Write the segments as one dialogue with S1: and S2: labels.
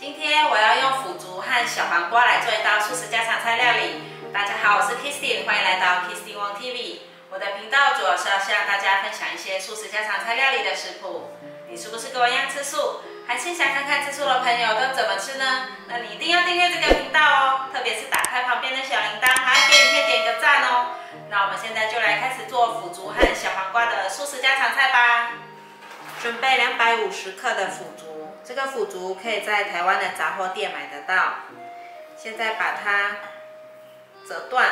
S1: 今天我要用腐竹和小黄瓜来做一道素食家常菜料理。大家好，我是 Kristy， 欢迎来到 Kristy Wong TV。我的频道主要是要向大家分享一些素食家常菜料理的食谱。你是不是跟我一样吃素？还是想看看吃素的朋友都怎么吃呢？那你一定要订阅这个频道哦，特别是打开旁边的小铃铛，还要给影片点个赞哦。那我们现在就来开始做腐竹和小黄瓜的素食家常菜吧。准备250克的腐竹，这个腐竹可以在台湾的杂货店买得到。现在把它折断，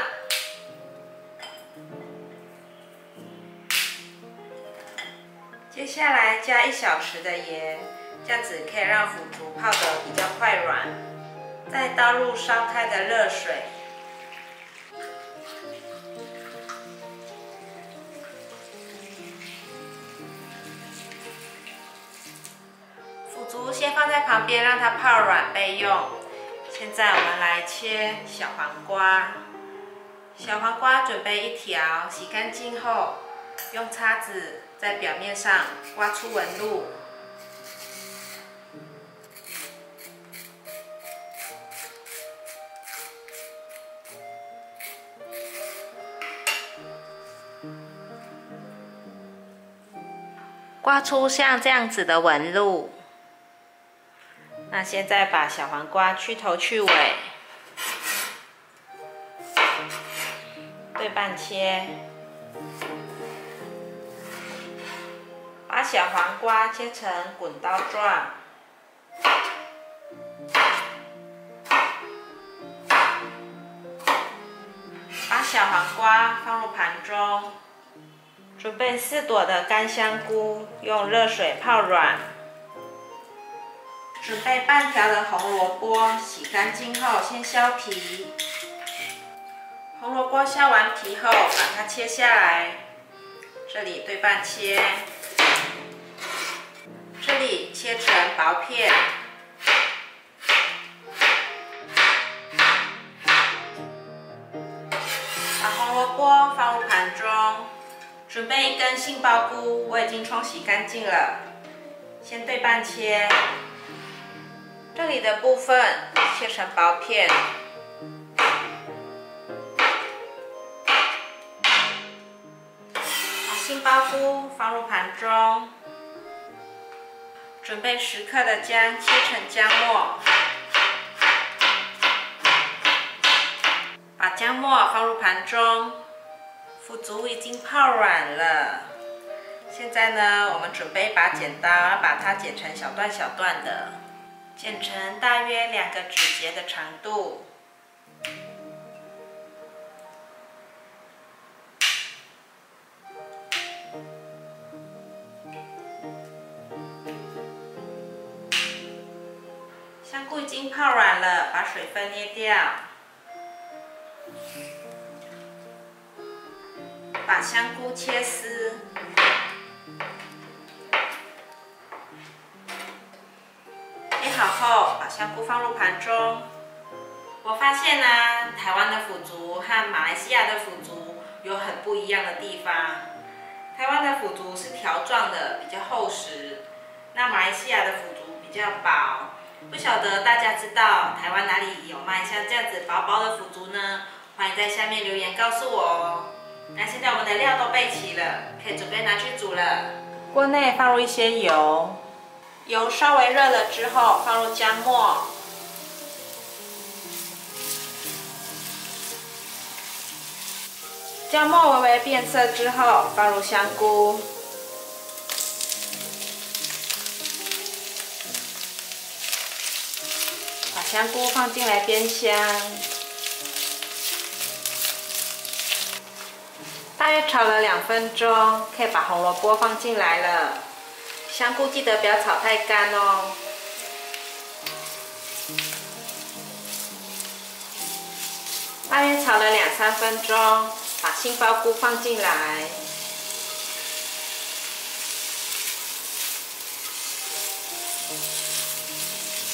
S1: 接下来加1小匙的盐，这样子可以让腐竹泡得比较快软。再倒入烧开的热水，腐竹先放在旁边，让它泡软备用。现在我们来切小黄瓜，小黄瓜准备1条，洗干净后，用叉子在表面上刮出纹路。刮出像这样子的纹路。那现在把小黄瓜去头去尾，对半切，把小黄瓜切成滚刀状，把小黄瓜放入盘中，准备4朵的干香菇，用热水泡软。准备半条的红萝卜，洗干净后先削皮。红萝卜削完皮后，把它切下来，这里对半切，这里切成薄片。把红萝卜放入盘中，准备1根杏鲍菇，我已经冲洗干净了，先对半切。这里的部分切成薄片，把杏鲍菇放入盘中，准备10克的姜切成姜末，把姜末放入盘中，腐竹已经泡软了。现在呢，我们准备一把剪刀，要把它剪成小段小段的。剪成大约2个指节的长度。香菇已经泡软了，把水分捏掉。把香菇切丝。好后，把香菇放入盘中。我发现呢，台湾的腐竹和马来西亚的腐竹有很不一样的地方。台湾的腐竹是条状的，比较厚实；那马来西亚的腐竹比较薄。不晓得大家知道台湾哪里有卖像这样子薄薄的腐竹呢？欢迎在下面留言告诉我哦。那现在我们的料都备齐了，可以准备拿去煮了。锅内放入一些油。油稍微热了之后，放入姜末，姜末微微变色之后，放入香菇，把香菇放进来煸香，大约炒了2分钟，可以把红萝卜放进来了。香菇记得不要炒太干哦。大约炒了2-3分钟，把杏鲍菇放进来，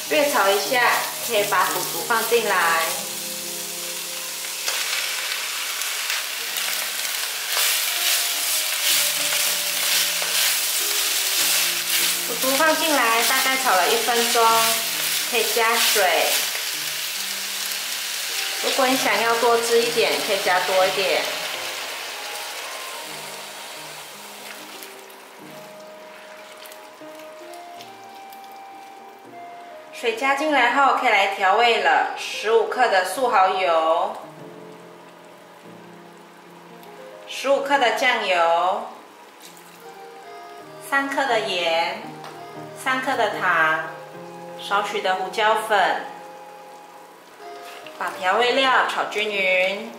S1: 略炒一下，可以把腐竹放进来。腐竹放进来，大概炒了1分钟，可以加水。如果你想要多汁一点，可以加多一点。水加进来后，可以来调味了。15克的素蚝油，15克的酱油，3克的盐，3克的糖，少许的胡椒粉。把调味料炒均匀。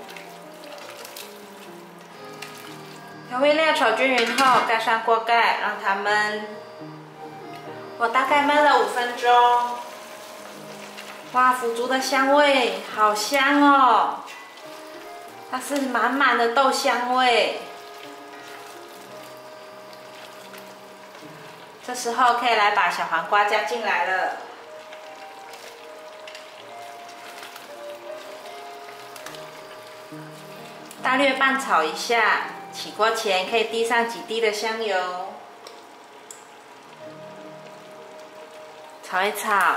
S1: 调味料炒均匀后，盖上锅盖，让它焖。我大概焖了5分钟。哇，腐竹的香味好香哦！它是满满的豆香味。这时候可以来把小黄瓜加进来了。大略拌炒一下，起锅前可以滴上几滴的香油，炒一炒，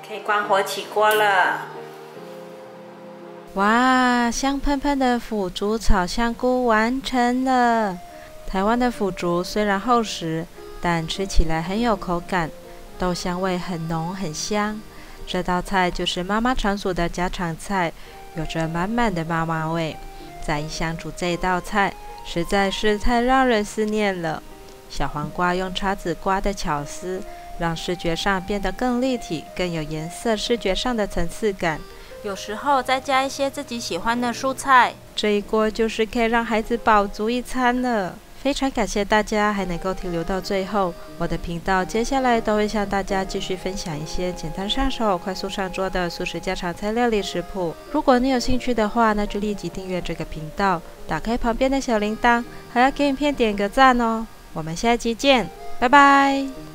S1: 可以关火起锅了。
S2: 哇，香喷喷的腐竹炒香菇完成了！台湾的腐竹虽然厚实，但吃起来很有口感，豆香味很浓很香。这道菜就是妈妈常煮的家常菜，有着满满的妈妈味。在异乡煮这道菜，实在是太让人思念了。小黄瓜用叉子刮的巧思，让视觉上变得更立体，更有颜色，视觉上的层次感。有时候再加一些自己喜欢的蔬菜，这一锅就是可以让孩子饱足一餐了。非常感谢大家还能够停留到最后，我的频道接下来都会向大家继续分享一些简单上手、快速上桌的素食家常菜料理食谱。如果你有兴趣的话，那就立即订阅这个频道，打开旁边的小铃铛，还要给影片点个赞哦。我们下期见，拜拜。